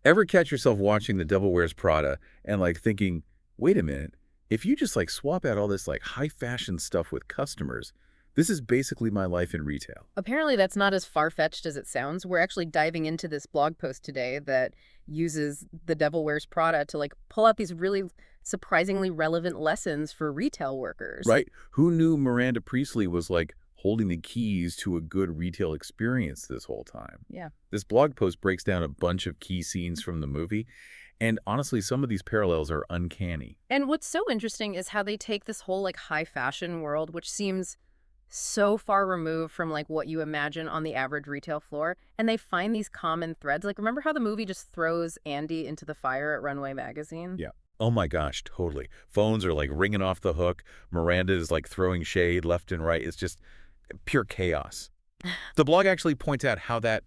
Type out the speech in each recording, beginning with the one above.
Ever catch yourself watching The Devil Wears Prada and like thinking, wait a minute, if you just like swap out all this like high fashion stuff with customers, this is basically my life in retail. Apparently, that's not as far-fetched as it sounds. We're actually diving into this blog post today that uses The Devil Wears Prada to like pull out these really surprisingly relevant lessons for retail workers. Right? Who knew Miranda Priestley was like holding the keys to a good retail experience this whole time? Yeah. This blog post breaks down a bunch of key scenes from the movie, and honestly, some of these parallels are uncanny. And what's so interesting is how they take this whole like high fashion world, which seems so far removed from like what you imagine on the average retail floor, and they find these common threads. Like remember how the movie just throws Andy into the fire at Runway Magazine? Yeah. Oh my gosh, totally. Phones are like ringing off the hook. Miranda is like throwing shade left and right. It's just pure chaos. The blog actually points out how that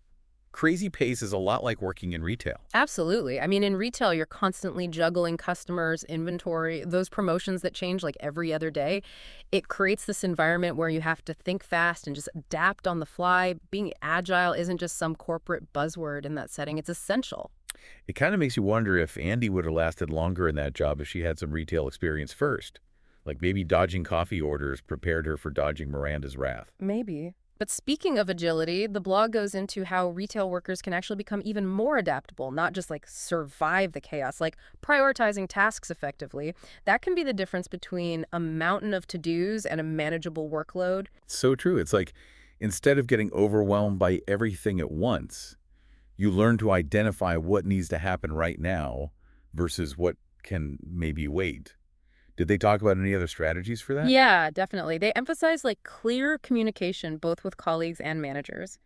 crazy pace is a lot like working in retail. Absolutely. I mean, in retail, you're constantly juggling customers, inventory, those promotions that change like every other day. It creates this environment where you have to think fast and just adapt on the fly. Being agile isn't just some corporate buzzword in that setting, it's essential. It kind of makes you wonder if Andy would have lasted longer in that job if she had some retail experience first. Like maybe dodging coffee orders prepared her for dodging Miranda's wrath. Maybe. But speaking of agility, the blog goes into how retail workers can actually become even more adaptable, not just like survive the chaos, like prioritizing tasks effectively. That can be the difference between a mountain of to-dos and a manageable workload. It's so true. It's like instead of getting overwhelmed by everything at once, you learn to identify what needs to happen right now versus what can maybe wait. Did they talk about any other strategies for that? Yeah, definitely. They emphasize like clear communication both with colleagues and managers.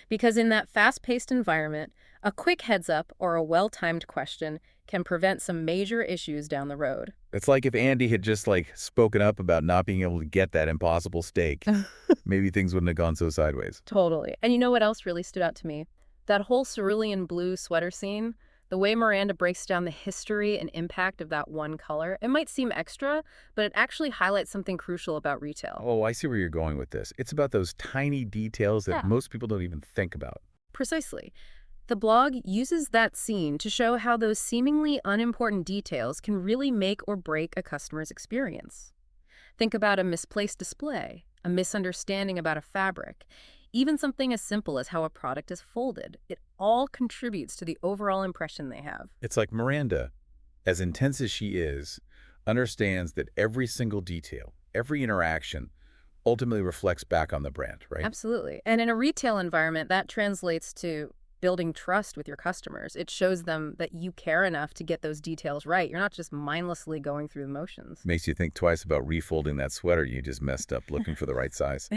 Because in that fast-paced environment, a quick heads up or a well-timed question can prevent some major issues down the road. It's like if Andy had just like spoken up about not being able to get that impossible steak, maybe things wouldn't have gone so sideways. Totally. And you know what else really stood out to me? That whole cerulean blue sweater scene, the way Miranda breaks down the history and impact of that one color, it might seem extra, but it actually highlights something crucial about retail. Oh, I see where you're going with this. It's about those tiny details that Yeah. most people don't even think about. Precisely. The blog uses that scene to show how those seemingly unimportant details can really make or break a customer's experience. Think about a misplaced display, a misunderstanding about a fabric, even something as simple as how a product is folded. It all contributes to the overall impression they have. It's like Miranda, as intense as she is, understands that every single detail, every interaction ultimately reflects back on the brand, right? Absolutely. And in a retail environment, that translates to building trust with your customers. It shows them that you care enough to get those details right. You're not just mindlessly going through the motions. Makes you think twice about refolding that sweater you just messed up looking for the right size.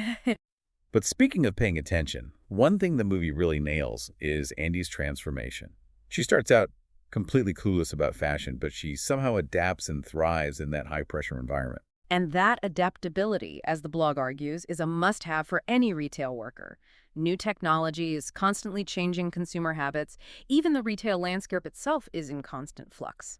But speaking of paying attention, one thing the movie really nails is Andy's transformation. She starts out completely clueless about fashion, but she somehow adapts and thrives in that high-pressure environment. And that adaptability, as the blog argues, is a must-have for any retail worker. New technologies, constantly changing consumer habits, even the retail landscape itself is in constant flux.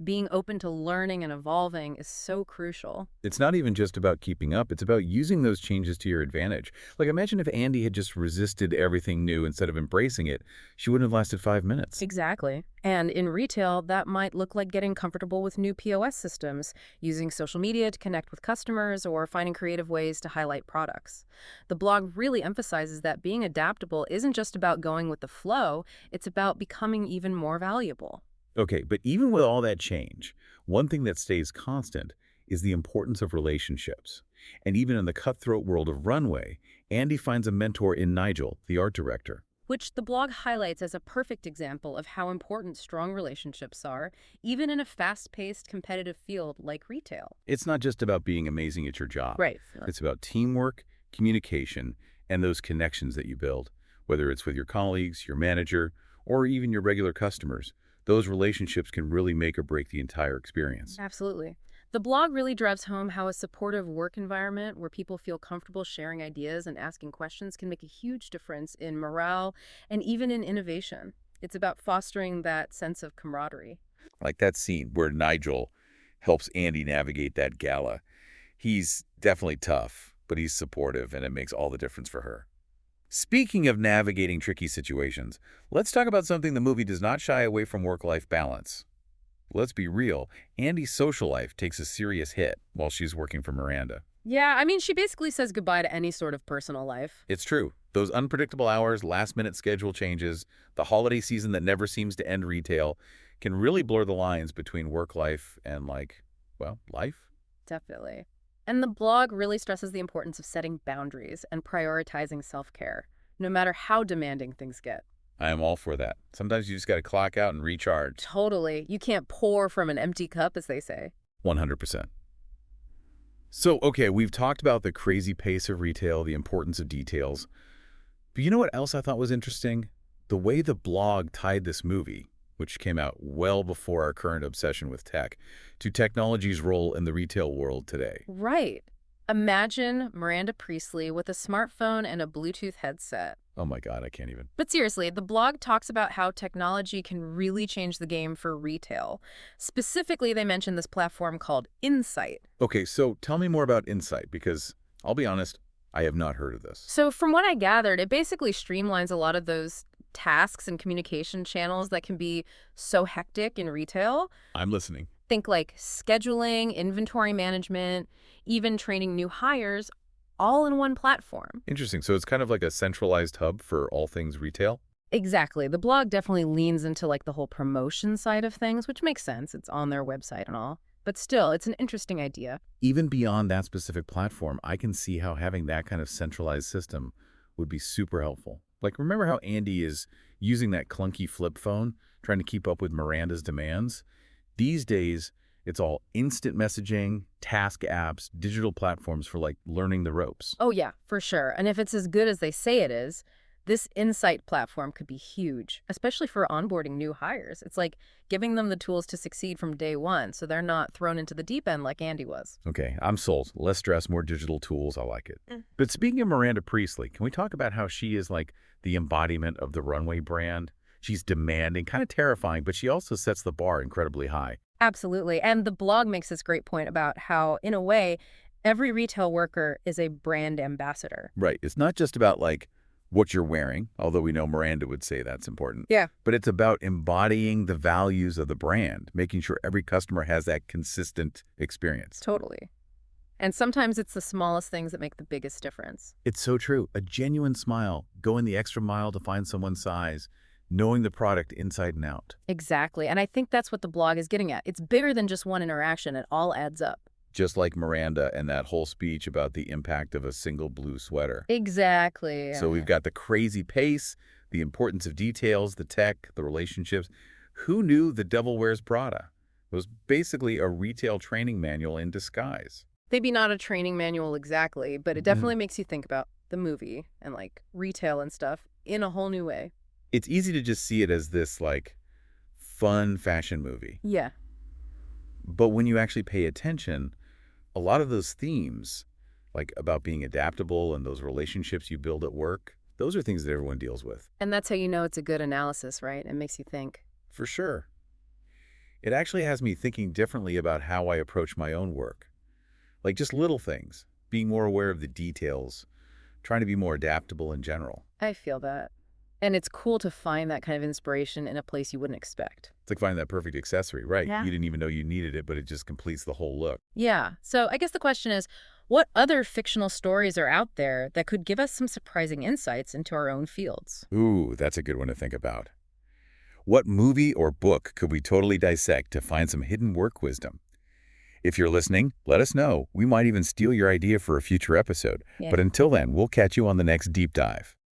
Being open to learning and evolving is so crucial. It's not even just about keeping up, it's about using those changes to your advantage. Like imagine if Andy had just resisted everything new instead of embracing it, she wouldn't have lasted 5 minutes. Exactly. And in retail, that might look like getting comfortable with new POS systems, using social media to connect with customers, or finding creative ways to highlight products. The blog really emphasizes that being adaptable isn't just about going with the flow, it's about becoming even more valuable. Okay, but even with all that change, one thing that stays constant is the importance of relationships. And even in the cutthroat world of runway, Andy finds a mentor in Nigel, the art director. Which the blog highlights as a perfect example of how important strong relationships are, even in a fast-paced competitive field like retail. It's not just about being amazing at your job. Right. It's about teamwork, communication, and those connections that you build, whether it's with your colleagues, your manager, or even your regular customers. Those relationships can really make or break the entire experience. Absolutely. The blog really drives home how a supportive work environment where people feel comfortable sharing ideas and asking questions can make a huge difference in morale and even in innovation. It's about fostering that sense of camaraderie. Like that scene where Nigel helps Andy navigate that gala. He's definitely tough, but he's supportive, and it makes all the difference for her. Speaking of navigating tricky situations, let's talk about something the movie does not shy away from: work-life balance. Let's be real, Andy's social life takes a serious hit while she's working for Miranda. Yeah, I mean, she basically says goodbye to any sort of personal life. It's true. Those unpredictable hours, last-minute schedule changes, the holiday season that never seems to end retail can really blur the lines between work life and, well, life. Definitely. And the blog really stresses the importance of setting boundaries and prioritizing self-care, no matter how demanding things get. I am all for that. Sometimes you just got to clock out and recharge. Totally. You can't pour from an empty cup, as they say. 100%. So, okay, we've talked about the crazy pace of retail, the importance of details. But you know what else I thought was interesting? The way the blog tied this movie, which came out well before our current obsession with tech, to technology's role in the retail world today. Right. Imagine Miranda Priestley with a smartphone and a Bluetooth headset. Oh my God, I can't even. But seriously, the blog talks about how technology can really change the game for retail. Specifically, they mention this platform called Insight. Okay, so tell me more about Insight, because I'll be honest, I have not heard of this. So from what I gathered, it basically streamlines a lot of those tasks and communication channels that can be so hectic in retail. I'm listening. Think like scheduling, inventory management, even training new hires, all in one platform. Interesting. So it's kind of like a centralized hub for all things retail? Exactly. The blog definitely leans into like the whole promotion side of things, which makes sense. It's on their website and all. But still, it's an interesting idea. Even beyond that specific platform, I can see how having that kind of centralized system would be super helpful. Like, remember how Andy is using that clunky flip phone, trying to keep up with Miranda's demands? These days, it's all instant messaging, task apps, digital platforms for learning the ropes. Oh yeah, for sure. And if it's as good as they say it is, this Insight platform could be huge, especially for onboarding new hires. It's like giving them the tools to succeed from day one, so they're not thrown into the deep end like Andy was. Okay, I'm sold. Less stress, more digital tools. I like it. But speaking of Miranda Priestley, can we talk about how she is like the embodiment of the runway brand? She's demanding, kind of terrifying, but she also sets the bar incredibly high. Absolutely. And the blog makes this great point about how, in a way, every retail worker is a brand ambassador. Right. It's not just about what you're wearing, although we know Miranda would say that's important. Yeah. But it's about embodying the values of the brand, making sure every customer has that consistent experience. Totally. And sometimes it's the smallest things that make the biggest difference. It's so true. A genuine smile, going the extra mile to find someone's size, knowing the product inside and out. Exactly. And I think that's what the blog is getting at. It's bigger than just one interaction. It all adds up. Just like Miranda and that whole speech about the impact of a single blue sweater. Exactly. So we've got the crazy pace, the importance of details, the tech, the relationships. Who knew The Devil Wears Prada? It was basically a retail training manual in disguise. Maybe not a training manual exactly, but it definitely makes you think about the movie and retail and stuff in a whole new way. It's easy to just see it as this fun fashion movie. Yeah. But when you actually pay attention, a lot of those themes, about being adaptable and those relationships you build at work, those are things that everyone deals with. And that's how you know it's a good analysis, right? It makes you think. For sure. It actually has me thinking differently about how I approach my own work. Just little things, being more aware of the details, trying to be more adaptable in general. I feel that. And it's cool to find that kind of inspiration in a place you wouldn't expect. It's like finding that perfect accessory, right? Yeah. You didn't even know you needed it, but it just completes the whole look. Yeah. So I guess the question is, what other fictional stories are out there that could give us some surprising insights into our own fields? Ooh, that's a good one to think about. What movie or book could we totally dissect to find some hidden work wisdom? If you're listening, let us know. We might even steal your idea for a future episode. Yeah. But until then, we'll catch you on the next deep dive.